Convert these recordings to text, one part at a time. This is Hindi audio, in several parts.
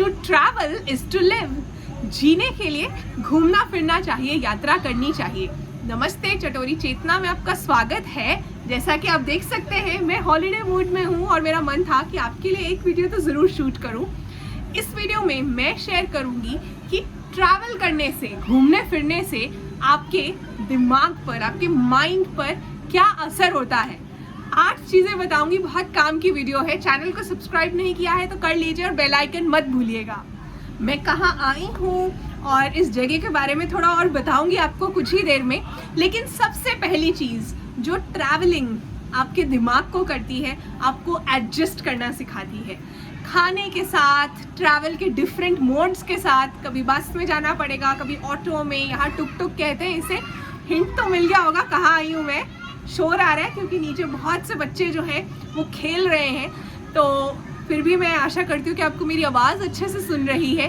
To travel is to live. जीने के लिए घूमना फिरना चाहिए, यात्रा करनी चाहिए। नमस्ते, चटोरी चेतना में आपका स्वागत है। जैसा कि आप देख सकते हैं मैं हॉलीडे मूड में हूँ और मेरा मन था कि आपके लिए एक वीडियो तो ज़रूर शूट करूँ। इस वीडियो में मैं शेयर करूँगी कि ट्रैवल करने से, घूमने फिरने से आपके दिमाग पर, आपके माइंड पर क्या असर होता है। 8 चीज़ें बताऊंगी, बहुत काम की वीडियो है। चैनल को सब्सक्राइब नहीं किया है तो कर लीजिए और बेल आइकन मत भूलिएगा। मैं कहाँ आई हूँ और इस जगह के बारे में थोड़ा और बताऊंगी आपको कुछ ही देर में। लेकिन सबसे पहली चीज़ जो ट्रैवलिंग आपके दिमाग को करती है, आपको एडजस्ट करना सिखाती है खाने के साथ, ट्रैवल के डिफरेंट मोड्स के साथ। कभी बस में जाना पड़ेगा, कभी ऑटो में, यहाँ टुक टुक कहते हैं इसे। हिंट तो मिल गया होगा कहाँ आई हूँ मैं। शोर आ रहा है क्योंकि नीचे बहुत से बच्चे जो हैं वो खेल रहे हैं, तो फिर भी मैं आशा करती हूँ कि आपको मेरी आवाज़ अच्छे से सुन रही है।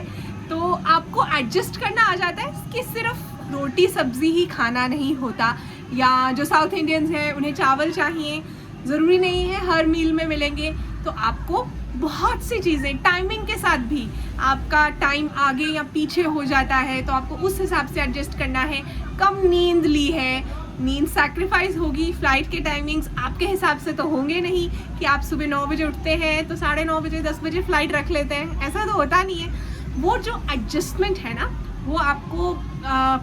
तो आपको एडजस्ट करना आ जाता है कि सिर्फ रोटी सब्जी ही खाना नहीं होता, या जो साउथ इंडियंस हैं उन्हें चावल चाहिए, ज़रूरी नहीं है हर मील में मिलेंगे। तो आपको बहुत सी चीज़ें, टाइमिंग के साथ भी आपका टाइम आगे या पीछे हो जाता है, तो आपको उस हिसाब से एडजस्ट करना है। कम नींद ली है, नींद सैक्रिफाइस होगी। फ्लाइट के टाइमिंग्स आपके हिसाब से तो होंगे नहीं कि आप सुबह 9 बजे उठते हैं तो 9:30 बजे 10 बजे फ्लाइट रख लेते हैं, ऐसा तो होता नहीं है। वो जो एडजस्टमेंट है ना, वो आपको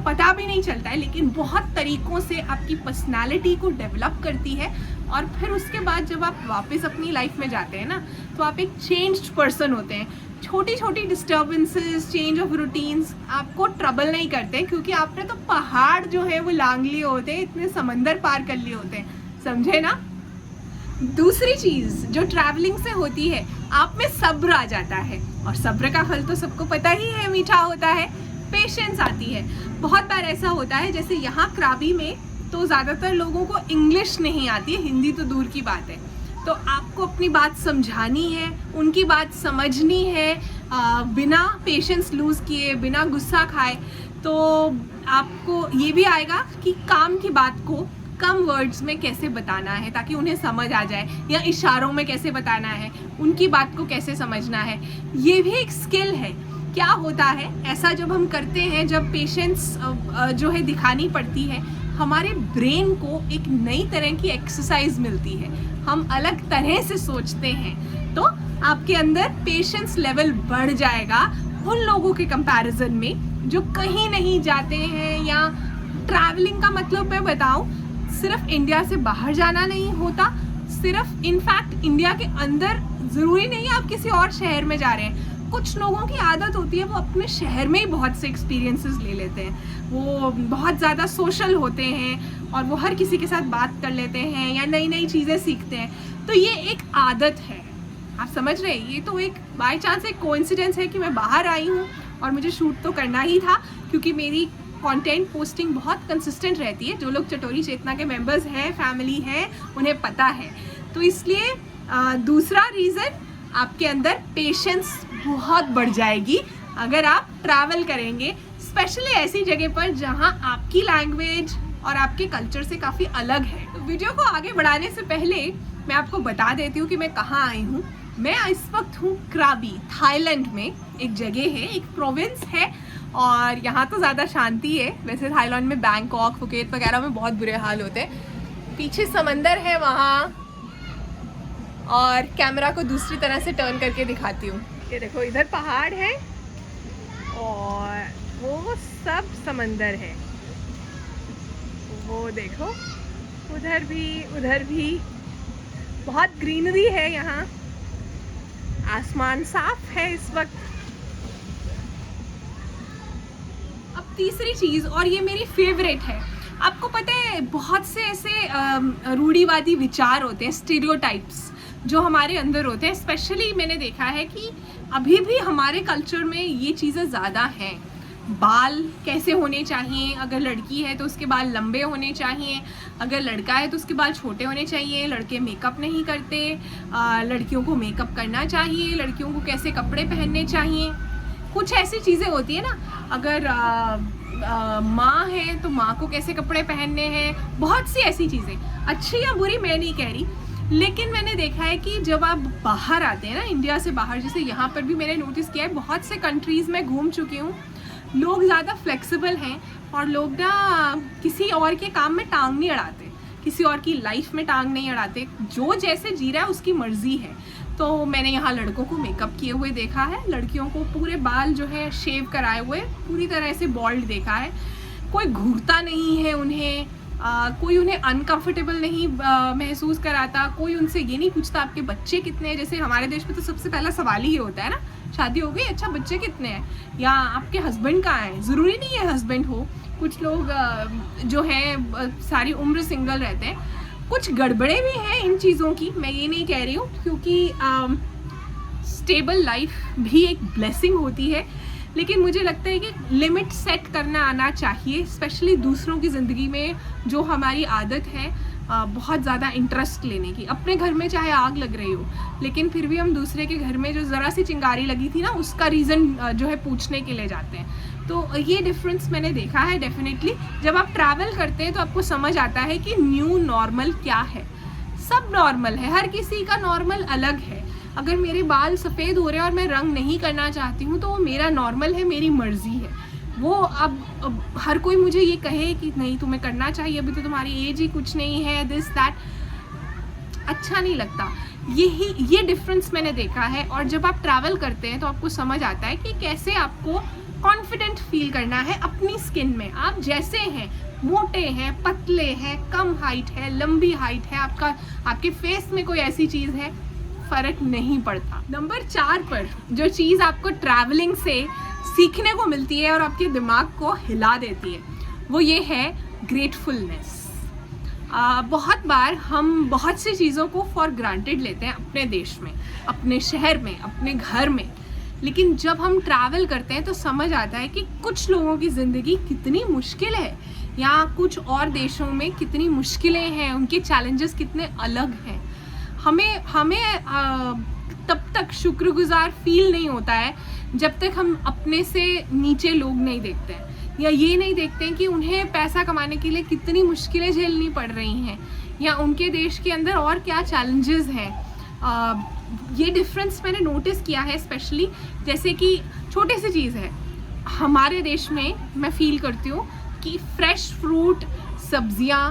पता भी नहीं चलता है, लेकिन बहुत तरीक़ों से आपकी पर्सनालिटी को डेवलप करती है। और फिर उसके बाद जब आप वापस अपनी लाइफ में जाते हैं ना, तो आप एक चेंज्ड पर्सन होते हैं। छोटी छोटी डिस्टर्बेंसेस, चेंज ऑफ रूटीन्स आपको ट्रबल नहीं करते, क्योंकि आपने तो पहाड़ जो है वो लांग लिए होते हैं, इतने समंदर पार कर लिए होते हैं, समझे ना। दूसरी चीज़ जो ट्रैवलिंग से होती है, आप में सब्र आ जाता है, और सब्र का फल तो सबको पता ही है, मीठा होता है। पेशेंस आती है। बहुत बार ऐसा होता है, जैसे यहाँ क्राबी में तो ज़्यादातर लोगों को इंग्लिश नहीं आती है, हिंदी तो दूर की बात है। तो आपको अपनी बात समझानी है, उनकी बात समझनी है, बिना पेशेंस लूज़ किए, बिना गुस्सा खाए। तो आपको ये भी आएगा कि काम की बात को कम वर्ड्स में कैसे बताना है ताकि उन्हें समझ आ जाए, या इशारों में कैसे बताना है, उनकी बात को कैसे समझना है। ये भी एक स्किल है। क्या होता है ऐसा जब हम करते हैं, जब पेशेंस जो है दिखानी पड़ती है, हमारे ब्रेन को एक नई तरह की एक्सरसाइज मिलती है। हम अलग तरह से सोचते हैं, तो आपके अंदर पेशेंस लेवल बढ़ जाएगा उन लोगों के कंपैरिजन में जो कहीं नहीं जाते हैं। या ट्रैवलिंग का मतलब मैं बताऊं, सिर्फ इंडिया से बाहर जाना नहीं होता, सिर्फ इनफैक्ट इंडिया के अंदर ज़रूरी नहीं है आप किसी और शहर में जा रहे हैं। कुछ लोगों की आदत होती है वो अपने शहर में ही बहुत से एक्सपीरियंसेस ले लेते हैं, वो बहुत ज़्यादा सोशल होते हैं और वो हर किसी के साथ बात कर लेते हैं या नई नई चीज़ें सीखते हैं। तो ये एक आदत है, आप समझ रहे हैं। ये तो एक बाय चांस एक कोइंसिडेंस है कि मैं बाहर आई हूँ और मुझे शूट तो करना ही था, क्योंकि मेरी कंटेंट पोस्टिंग बहुत कंसिस्टेंट रहती है। जो लोग चटोरी चेतना के मेंबर्स हैं, फैमिली हैं, उन्हें पता है। तो इसलिए दूसरा रीज़न, आपके अंदर पेशेंस बहुत बढ़ जाएगी अगर आप ट्रैवल करेंगे, स्पेशली ऐसी जगह पर जहां आपकी लैंग्वेज और आपके कल्चर से काफ़ी अलग है। तो वीडियो को आगे बढ़ाने से पहले मैं आपको बता देती हूँ कि मैं कहाँ आई हूँ। मैं इस वक्त हूँ क्राबी, थाईलैंड में। एक जगह है, एक प्रोविंस है, और यहाँ तो ज़्यादा शांति है। वैसे थाईलैंड में बैंकॉक, फुकेत वगैरह में बहुत बुरे हाल होते हैं। पीछे समंदर है वहाँ, और कैमरा को दूसरी तरह से टर्न करके दिखाती हूँ। ये देखो, इधर पहाड़ है और वो सब समंदर है। वो देखो, उधर भी बहुत ग्रीनरी है यहाँ। आसमान साफ है इस वक्त। अब तीसरी चीज़, और ये मेरी फेवरेट है। आपको पता है बहुत से ऐसे रूढ़िवादी विचार होते हैं, स्टीरियोटाइप्स जो हमारे अंदर होते हैं। स्पेशली मैंने देखा है कि अभी भी हमारे कल्चर में ये चीज़ें ज़्यादा हैं। बाल कैसे होने चाहिए, अगर लड़की है तो उसके बाल लंबे होने चाहिए, अगर लड़का है तो उसके बाल छोटे होने चाहिए। लड़के मेकअप नहीं करते, लड़कियों को मेकअप करना चाहिए, लड़कियों को कैसे कपड़े पहनने चाहिए। कुछ ऐसी चीज़ें होती है ना, अगर माँ है तो माँ को कैसे कपड़े पहनने हैं। बहुत सी ऐसी चीज़ें, अच्छी या बुरी मैं नहीं कह रही, लेकिन मैंने देखा है कि जब आप बाहर आते हैं ना, इंडिया से बाहर, जैसे यहाँ पर भी मैंने नोटिस किया है, बहुत से कंट्रीज़ में घूम चुकी हूँ, लोग ज़्यादा फ्लेक्सिबल हैं और लोग ना किसी और के काम में टांग नहीं अड़ाते, किसी और की लाइफ में टांग नहीं अड़ाते, जो जैसे जी रहा है उसकी मर्जी है। तो मैंने यहाँ लड़कों को मेकअप किए हुए देखा है, लड़कियों को पूरे बाल जो है शेव कराए हुए पूरी तरह से बॉल्ड देखा है, कोई घूरता नहीं है उन्हें, कोई उन्हें अनकंफर्टेबल नहीं महसूस कराता, कोई उनसे ये नहीं पूछता आपके बच्चे कितने हैं। जैसे हमारे देश में तो सबसे पहला सवाल ही होता है ना, शादी हो गई, अच्छा बच्चे कितने हैं, या आपके हस्बैंड कहाँ हैं। ज़रूरी नहीं है हस्बैंड हो, कुछ लोग जो है सारी उम्र सिंगल रहते हैं। कुछ गड़बड़े भी हैं इन चीज़ों की, मैं ये नहीं कह रही हूँ, क्योंकि स्टेबल लाइफ भी एक ब्लेसिंग होती है, लेकिन मुझे लगता है कि लिमिट सेट करना आना चाहिए, स्पेशली दूसरों की ज़िंदगी में जो हमारी आदत है बहुत ज़्यादा इंटरेस्ट लेने की। अपने घर में चाहे आग लग रही हो, लेकिन फिर भी हम दूसरे के घर में जो ज़रा सी चिंगारी लगी थी ना, उसका रीज़न जो है पूछने के लिए जाते हैं। तो ये डिफरेंस मैंने देखा है डेफिनेटली। जब आप ट्रैवल करते हैं तो आपको समझ आता है कि न्यू नॉर्मल क्या है। सब नॉर्मल है, हर किसी का नॉर्मल अलग है। अगर मेरे बाल सफ़ेद हो रहे हैं और मैं रंग नहीं करना चाहती हूँ तो वो मेरा नॉर्मल है, मेरी मर्ज़ी है। वो अब हर कोई मुझे ये कहे कि नहीं तुम्हें करना चाहिए, अभी तो तुम्हारी एज ही कुछ नहीं है, दिस दैट, अच्छा नहीं लगता। ये डिफरेंस मैंने देखा है। और जब आप ट्रैवल करते हैं तो आपको समझ आता है कि कैसे आपको कॉन्फिडेंट फील करना है अपनी स्किन में। आप जैसे हैं, मोटे हैं, पतले हैं, कम हाइट है, लंबी हाइट है, आपके फेस में कोई ऐसी चीज़ है, फ़र्क नहीं पड़ता। नंबर 4 पर जो चीज़ आपको ट्रैवलिंग से सीखने को मिलती है और आपके दिमाग को हिला देती है, वो ये है ग्रेटफुलनेस। बहुत बार हम बहुत सी चीज़ों को फॉर ग्रांटेड लेते हैं अपने देश में, अपने शहर में, अपने घर में, लेकिन जब हम ट्रैवल करते हैं तो समझ आता है कि कुछ लोगों की ज़िंदगी कितनी मुश्किल है, या कुछ और देशों में कितनी मुश्किलें हैं, उनके चैलेंजेस कितने अलग हैं। हमें तब तक शुक्रगुजार फील नहीं होता है जब तक हम अपने से नीचे लोग नहीं देखते हैं, या ये नहीं देखते हैं कि उन्हें पैसा कमाने के लिए कितनी मुश्किलें झेलनी पड़ रही हैं, या उनके देश के अंदर और क्या चैलेंजेस हैं। ये डिफरेंस मैंने नोटिस किया है, स्पेशली जैसे कि छोटी सी चीज़ है, हमारे देश में मैं फील करती हूँ कि फ्रेश फ्रूट, सब्जियाँ,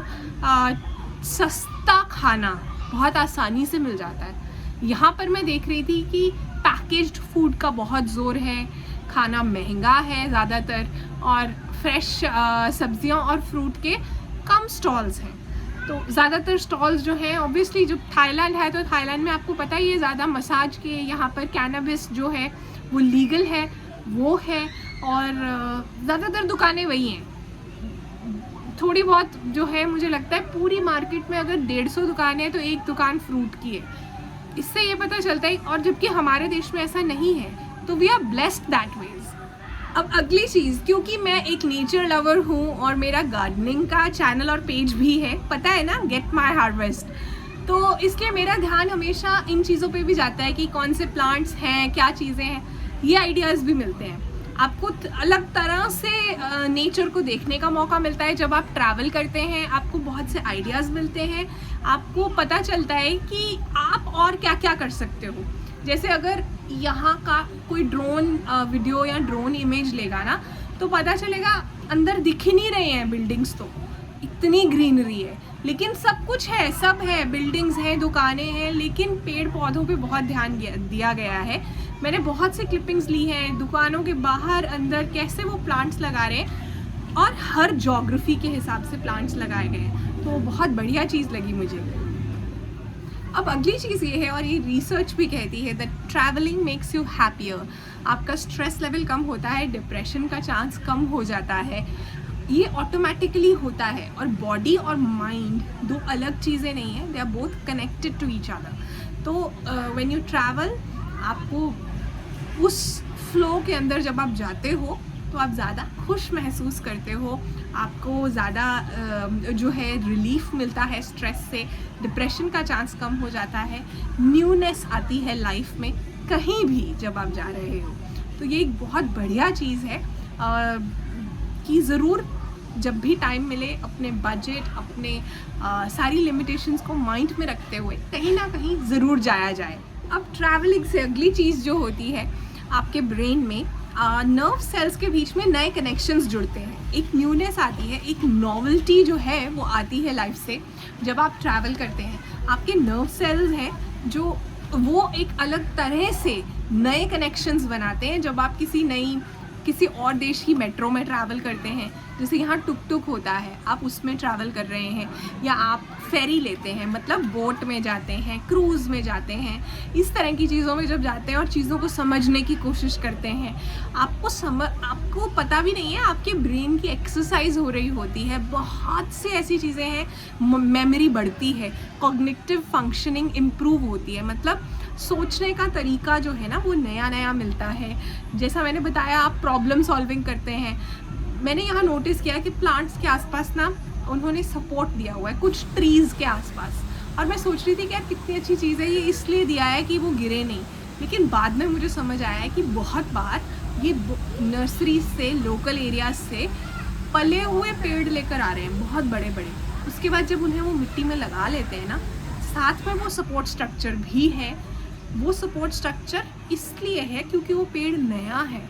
सस्ता खाना बहुत आसानी से मिल जाता है। यहाँ पर मैं देख रही थी कि पैकेज्ड फूड का बहुत ज़ोर है, खाना महंगा है ज़्यादातर, और फ्रेश सब्जियाँ और फ्रूट के कम स्टॉल्स हैं। तो ज़्यादातर स्टॉल्स जो हैं, ऑब्वियसली जो थाईलैंड है तो थाईलैंड में आपको पता ही है ज़्यादा मसाज के, यहाँ पर कैनबिस जो है वो लीगल है, वो है, और ज़्यादातर दुकानें वही हैं। थोड़ी बहुत जो है, मुझे लगता है पूरी मार्केट में अगर 150 दुकानें हैं तो एक दुकान फ्रूट की है। इससे ये पता चलता है, और जबकि हमारे देश में ऐसा नहीं है, तो we are blessed that ways. अब अगली चीज़, क्योंकि मैं एक नेचर लवर हूँ और मेरा गार्डनिंग का चैनल और पेज भी है, पता है ना, गेट माई हार्वेस्ट, तो इसलिए मेरा ध्यान हमेशा इन चीज़ों पे भी जाता है कि कौन से प्लांट्स हैं, क्या चीज़ें हैं, ये आइडियाज़ भी मिलते हैं। आपको अलग तरह से नेचर को देखने का मौका मिलता है जब आप ट्रैवल करते हैं, आपको बहुत से आइडियाज़ मिलते हैं, आपको पता चलता है कि आप और क्या क्या कर सकते हो। जैसे अगर यहाँ का कोई ड्रोन वीडियो या ड्रोन इमेज लेगा ना, तो पता चलेगा अंदर दिख ही नहीं रहे हैं बिल्डिंग्स, तो इतनी ग्रीनरी है, लेकिन सब कुछ है, सब है, बिल्डिंग्स हैं, दुकानें हैं, लेकिन पेड़ पौधों पे बहुत ध्यान दिया गया है। मैंने बहुत से क्लिपिंग्स ली हैं, दुकानों के बाहर अंदर कैसे वो प्लांट्स लगा रहे हैं, और हर ज्योग्राफी के हिसाब से प्लांट्स लगाए गए हैं, तो बहुत बढ़िया चीज़ लगी मुझे। अब अगली चीज़ ये है, और ये रिसर्च भी कहती है, that travelling makes you happier. आपका स्ट्रेस लेवल कम होता है, डिप्रेशन का चांस कम हो जाता है, ये ऑटोमेटिकली होता है। और बॉडी और माइंड दो अलग चीज़ें नहीं हैं, they are both connected to each other. तो व्हेन यू ट्रैवल, आपको उस फ्लो के अंदर जब आप जाते हो तो आप ज़्यादा खुश महसूस करते हो, आपको ज़्यादा जो है रिलीफ मिलता है स्ट्रेस से, डिप्रेशन का चांस कम हो जाता है, न्यूनेस आती है लाइफ में कहीं भी जब आप जा रहे हो। तो ये एक बहुत बढ़िया चीज़ है कि ज़रूर जब भी टाइम मिले अपने बजट, अपने सारी लिमिटेशंस को माइंड में रखते हुए कहीं ना कहीं ज़रूर जाया जाए। अब ट्रैवलिंग से अगली चीज़ जो होती है, आपके ब्रेन में नर्व सेल्स के बीच में नए कनेक्शंस जुड़ते हैं, एक न्यूनेस आती है, एक नॉवेल्टी जो है वो आती है लाइफ से। जब आप ट्रैवल करते हैं, आपके नर्व सेल्स हैं जो वो एक अलग तरह से नए कनेक्शंस बनाते हैं। जब आप किसी और देश की मेट्रो में ट्रैवल करते हैं, जैसे यहाँ टुक टुक होता है, आप उसमें ट्रैवल कर रहे हैं, या आप फेरी लेते हैं, मतलब बोट में जाते हैं, क्रूज़ में जाते हैं, इस तरह की चीज़ों में जब जाते हैं और चीज़ों को समझने की कोशिश करते हैं, आपको पता भी नहीं है, आपके ब्रेन की एक्सरसाइज हो रही होती है। बहुत सी ऐसी चीज़ें हैं, मेमोरी बढ़ती है, कॉग्निटिव फंक्शनिंग इम्प्रूव होती है, मतलब सोचने का तरीका जो है ना वो नया नया मिलता है। जैसा मैंने बताया, आप प्रॉब्लम सॉल्विंग करते हैं। मैंने यहाँ नोटिस किया कि प्लांट्स के आसपास ना उन्होंने सपोर्ट दिया हुआ है कुछ ट्रीज़ के आसपास, और मैं सोच रही थी कि यार कितनी अच्छी चीज़ है, ये इसलिए दिया है कि वो गिरे नहीं। लेकिन बाद में मुझे समझ आया है कि बहुत बार ये नर्सरी से, लोकल एरियाज से पले हुए पेड़ लेकर आ रहे हैं, बहुत बड़े बड़े। उसके बाद जब उन्हें वो मिट्टी में लगा लेते हैं ना, साथ में वो सपोर्ट स्ट्रक्चर भी है। वो सपोर्ट स्ट्रक्चर इसलिए है क्योंकि वो पेड़ नया है,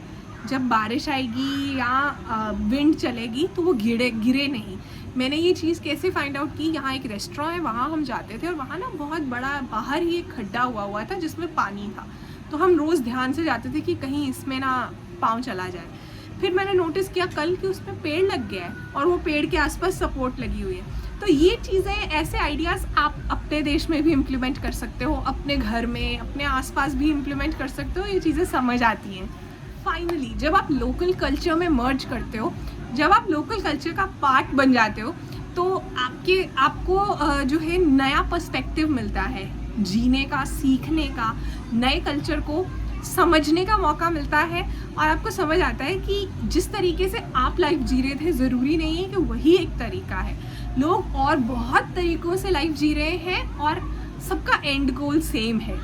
जब बारिश आएगी या विंड चलेगी तो वो गिरे नहीं। मैंने ये चीज़ कैसे फाइंड आउट की, यहाँ एक रेस्टोरेंट है, वहाँ हम जाते थे और वहाँ ना बहुत बड़ा बाहर ही एक खड्डा हुआ था जिसमें पानी था, तो हम रोज़ ध्यान से जाते थे कि कहीं इसमें ना पाँव चला जाए। फिर मैंने नोटिस किया कल कि उसमें पेड़ लग गया है और वो पेड़ के आसपास सपोर्ट लगी हुई है। तो ये चीज़ें, ऐसे आइडियाज़ आप अपने देश में भी इम्प्लीमेंट कर सकते हो, अपने घर में, अपने आसपास भी इम्प्लीमेंट कर सकते हो, ये चीज़ें समझ आती हैं। फाइनली जब आप लोकल कल्चर में मर्ज करते हो, जब आप लोकल कल्चर का पार्ट बन जाते हो, तो आपको जो है नया पर्सपेक्टिव मिलता है, जीने का, सीखने का, नए कल्चर को समझने का मौका मिलता है। और आपको समझ आता है कि जिस तरीके से आप लाइफ जी रहे थे ज़रूरी नहीं है कि वही एक तरीका है। लोग और बहुत तरीक़ों से लाइफ जी रहे हैं और सबका एंड गोल सेम है।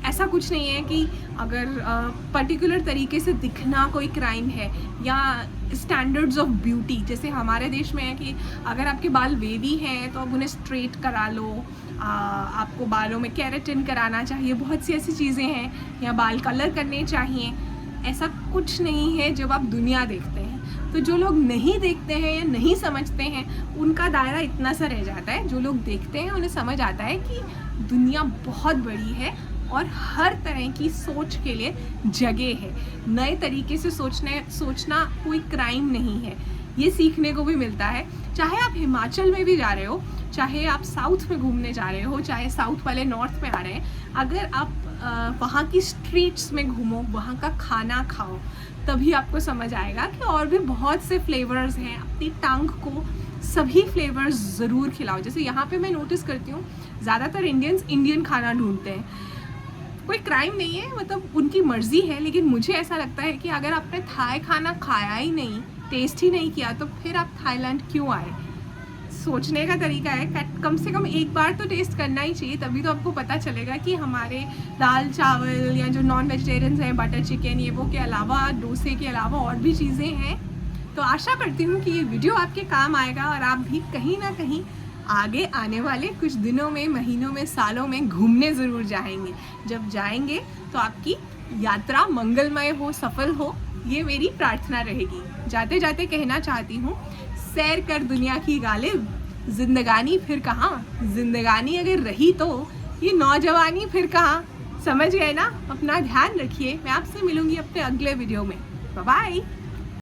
ऐसा कुछ नहीं है कि अगर पर्टिकुलर तरीके से दिखना कोई क्राइम है, या स्टैंडर्ड्स ऑफ ब्यूटी, जैसे हमारे देश में है कि अगर आपके बाल वेवी हैं तो आप उन्हें स्ट्रेट करा लो, आपको बालों में केराटिन कराना चाहिए, बहुत सी ऐसी चीज़ें हैं, या बाल कलर करने चाहिए। ऐसा कुछ नहीं है जब आप दुनिया देखते हैं। तो जो लोग नहीं देखते हैं या नहीं समझते हैं, उनका दायरा इतना सा रह जाता है। जो लोग देखते हैं उन्हें समझ आता है कि दुनिया बहुत बड़ी है और हर तरह की सोच के लिए जगह है। नए तरीके से सोचना कोई क्राइम नहीं है, ये सीखने को भी मिलता है। चाहे आप हिमाचल में भी जा रहे हो, चाहे आप साउथ में घूमने जा रहे हो, चाहे साउथ वाले नॉर्थ में आ रहे हैं, अगर आप वहाँ की स्ट्रीट्स में घूमो, वहाँ का खाना खाओ, तभी आपको समझ आएगा कि और भी बहुत से फ्लेवर्स हैं। अपनी टंग को सभी फ्लेवर्स ज़रूर खिलाओ। जैसे यहाँ पे मैं नोटिस करती हूँ, ज़्यादातर इंडियंस इंडियन खाना ढूंढते हैं। कोई क्राइम नहीं है, मतलब उनकी मर्ज़ी है, लेकिन मुझे ऐसा लगता है कि अगर आपने थाई खाना खाया ही नहीं, टेस्ट ही नहीं किया, तो फिर आप थाईलैंड क्यों आए। सोचने का तरीका है, कम से कम एक बार तो टेस्ट करना ही चाहिए, तभी तो आपको पता चलेगा कि हमारे दाल चावल या जो नॉन वेजिटेरियंस हैं, बटर चिकन, ये वो के अलावा, डोसे के अलावा और भी चीज़ें हैं। तो आशा करती हूँ कि ये वीडियो आपके काम आएगा और आप भी कहीं ना कहीं आगे आने वाले कुछ दिनों में, महीनों में, सालों में घूमने ज़रूर जाएंगे। जब जाएंगे तो आपकी यात्रा मंगलमय हो, सफल हो, ये मेरी प्रार्थना रहेगी। जाते जाते कहना चाहती हूँ, सैर कर दुनिया की गालिब, जिंदगानी फिर कहाँ, जिंदगानी अगर रही तो ये नौजवानी फिर कहाँ। समझ गए ना? अपना ध्यान रखिए। मैं आपसे मिलूंगी अपने अगले वीडियो में। Bye bye.